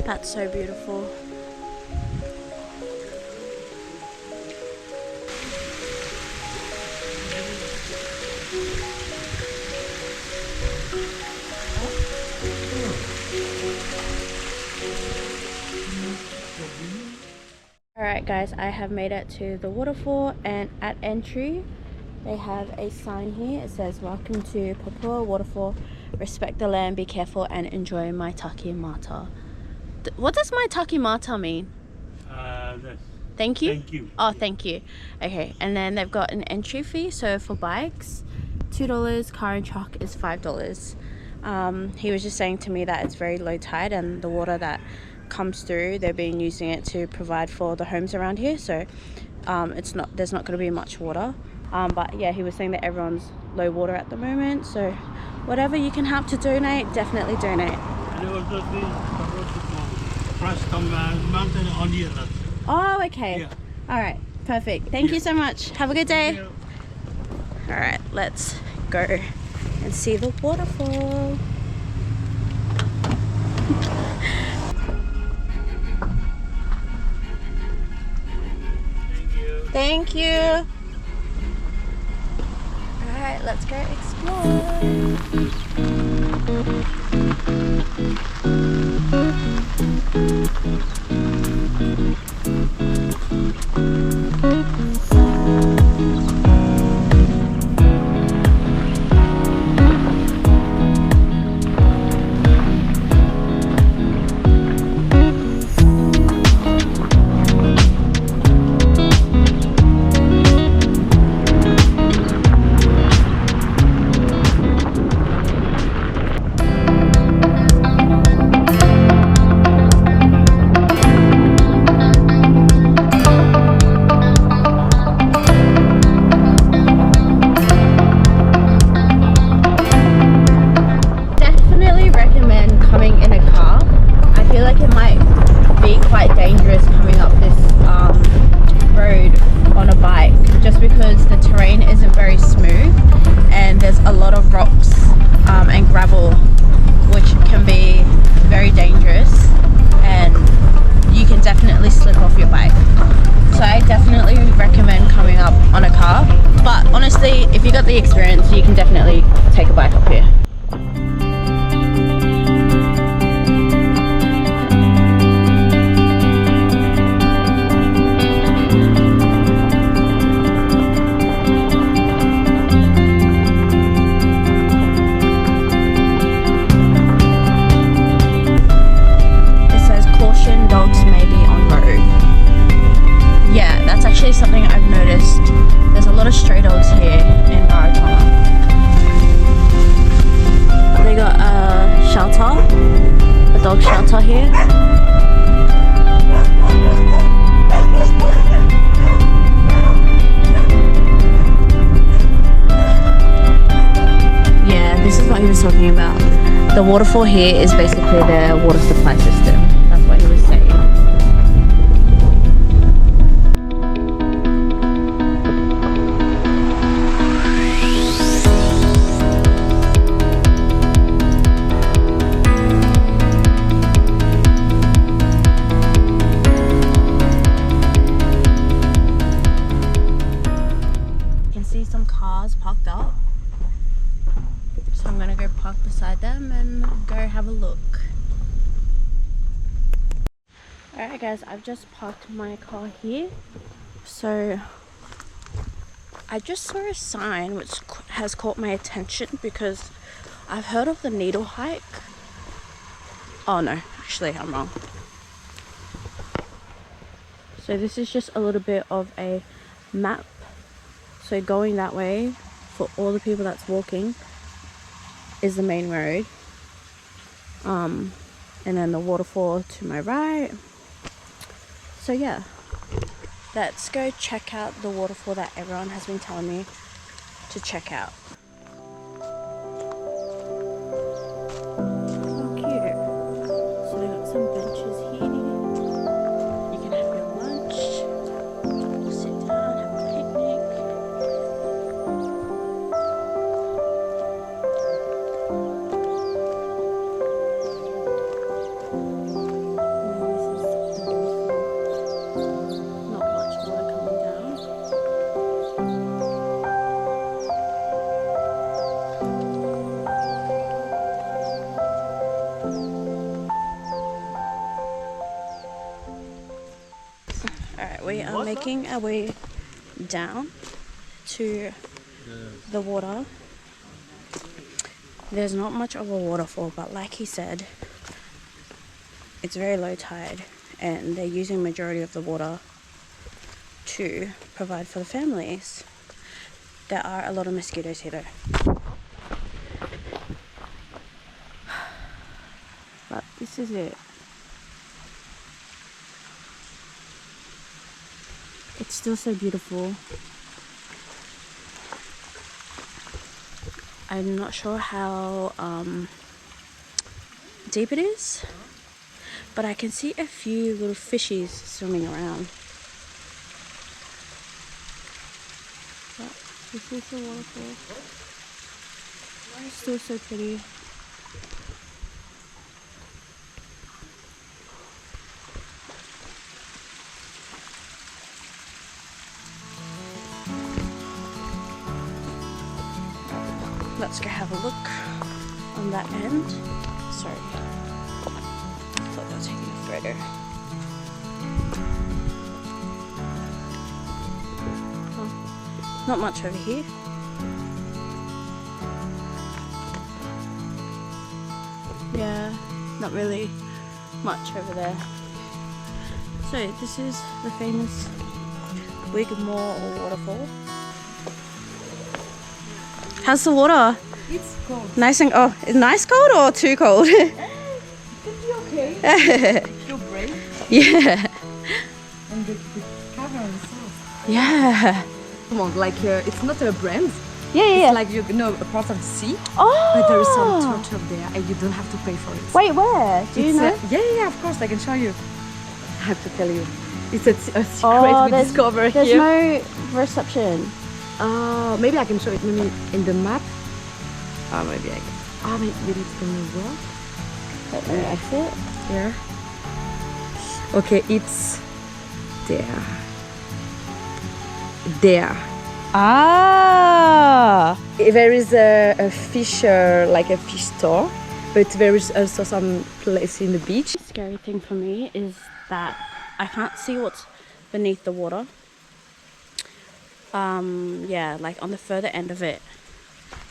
That's so beautiful. Alright guys, I have made it to the waterfall, and at entry they have a sign here. It says, "Welcome to Papua Waterfall. Respect the land, be careful and enjoy my taki mata." What does my taki mata mean? Thank you? Thank you. Oh, thank you. Okay, and then they've got an entry fee. So for bikes, $2, car and truck is $5. He was just saying to me that it's very low tide, and the water that comes through, they've been using it to provide for the homes around here, so there's not going to be much water, but yeah, he was saying that everyone's low water at the moment, so whatever you can help to donate, definitely donate. And also the first mountain on the other. Oh, okay. Yeah. All right, perfect. Thank you so much. Have a good day. Yeah. All right, let's go and see the waterfall. Thank you. Alright, let's go explore. If you got the experience, you can definitely take a bike up here. It says caution, dogs may be on road. Yeah, that's actually something I've noticed. There's a lot of stray dogs here in Rarotonga. They got a shelter, a dog shelter here. Yeah, this is what he was talking about. The waterfall here is basically their water supply system. That's what he was saying. Some cars parked up, so I'm gonna go park beside them and go have a look. Alright guys, I've just parked my car here. So I just saw a sign which has caught my attention because I've heard of the needle hike. Oh no, actually I'm wrong. So this is just a little bit of a map. So going that way, for all the people that's walking, is the main road. And then the waterfall to my right. So yeah, let's go check out the waterfall that everyone has been telling me to check out. Oh, cute. So they got some benches here. You can have your lunch, sit down, have a picnic. making our way down to the water. There's not much of a waterfall, but like he said, it's very low tide and they're using majority of the water to provide for the families. There are a lot of mosquitoes here though. But this is it. It's still so beautiful. I'm not sure how deep it is, but I can see a few little fishies swimming around. But this is the waterfall. Still so pretty. Let's go have a look on that end. Sorry, I thought they were taking a photo. Oh, not much over here. Yeah, not really much over there. So this is the famous Wigmore Waterfall. How's the water? It's cold. Nice and is nice cold or too cold? It could be okay. Feel brave. Yeah. And the cover is soft. Yeah. Come on, like it's not a brand. Yeah, yeah. It's like you know a part of the sea, Oh. but there is some turtle there, and you don't have to pay for it. Wait, where? Do you It's, know? yeah, of course, I can show you. I have to tell you. It's a secret we there's discovered there's here. no reception. Maybe I can show it maybe in the map. Maybe I can. Maybe it's gonna work. Let me exit. Yeah. Okay, it's there. There. Ah. There is a fish, like a fish store, but there is also some place in the beach. The scary thing for me is that I can't see what's beneath the water. Yeah, like on the further end of it,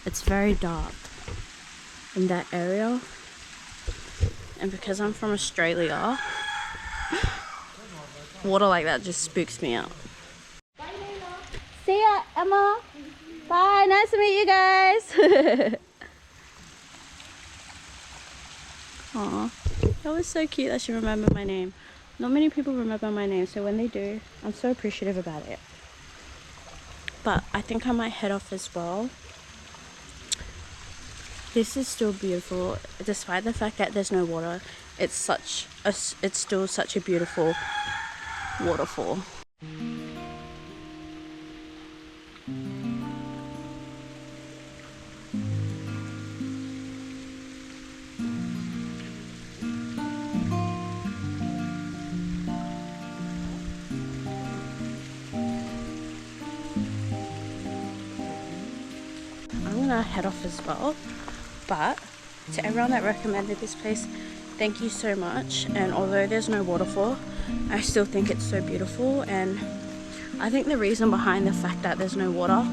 it's very dark in that area. And because I'm from Australia, water like that just spooks me out. See ya, Emma. Bye, nice to meet you guys. Aw, that was so cute that she remembered my name. Not many people remember my name, so when they do, I'm so appreciative about it. But I think I might head off as well. This is still beautiful, despite the fact that there's no water. It's still such a beautiful waterfall. I'm gonna head off as well, but to everyone that recommended this place, thank you so much. And although there's no waterfall, I still think it's so beautiful, and I think the reason behind the fact that there's no water,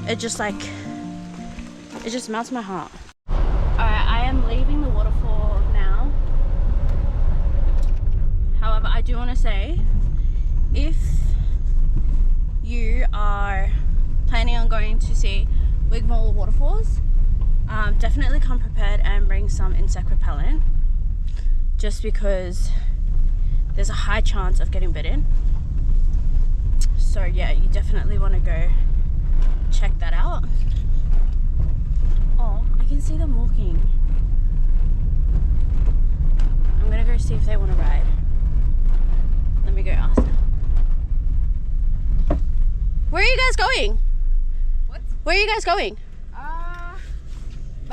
it just melts my heart. Alright, I am leaving the waterfall now. However, I do want to say, if you are planning on going to see Wigmore Waterfalls, definitely come prepared and bring some insect repellent, just because there's a high chance of getting bitten. So yeah, you definitely want to go check that out. Oh, I can see them walking. I'm gonna go see if they want to ride. Let me go ask them. Where are you guys going? What? Where are you guys going?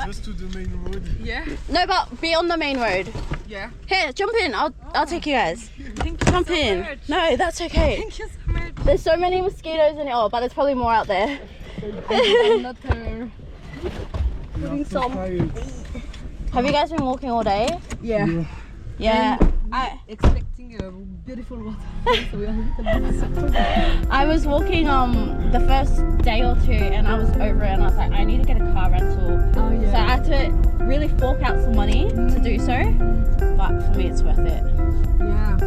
Just to the main road. Yeah. No, but be on the main road. Yeah. Here, jump in. I'll take you guys. Thank you Jump so in. much. No, that's okay. Thank you so much. There's so many mosquitoes in it. Oh, but there's probably more out there. I'm not Putting some. Tired. Have you guys been walking all day? Yeah. Yeah. I expecting seeing a beautiful waterfall, so we are a little bit disappointed. I was walking the first day or two and I was over it and I was like, I need to get a car rental. Oh yeah. So I had to really fork out some money to do so, but for me it's worth it. Yeah.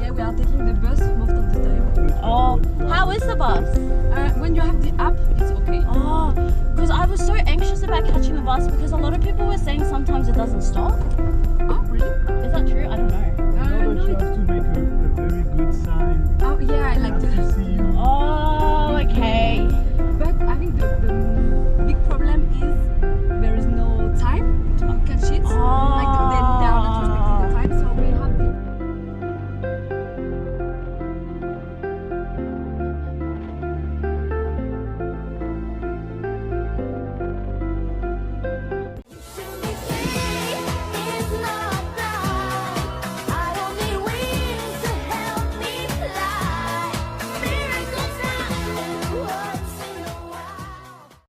Yeah, we are taking the bus most of the time. Oh, how is the bus? When you have the app, it's okay. Oh, because I was so anxious about catching the bus because a lot of people were saying sometimes it doesn't stop. Oh, really? Is that true? I don't know.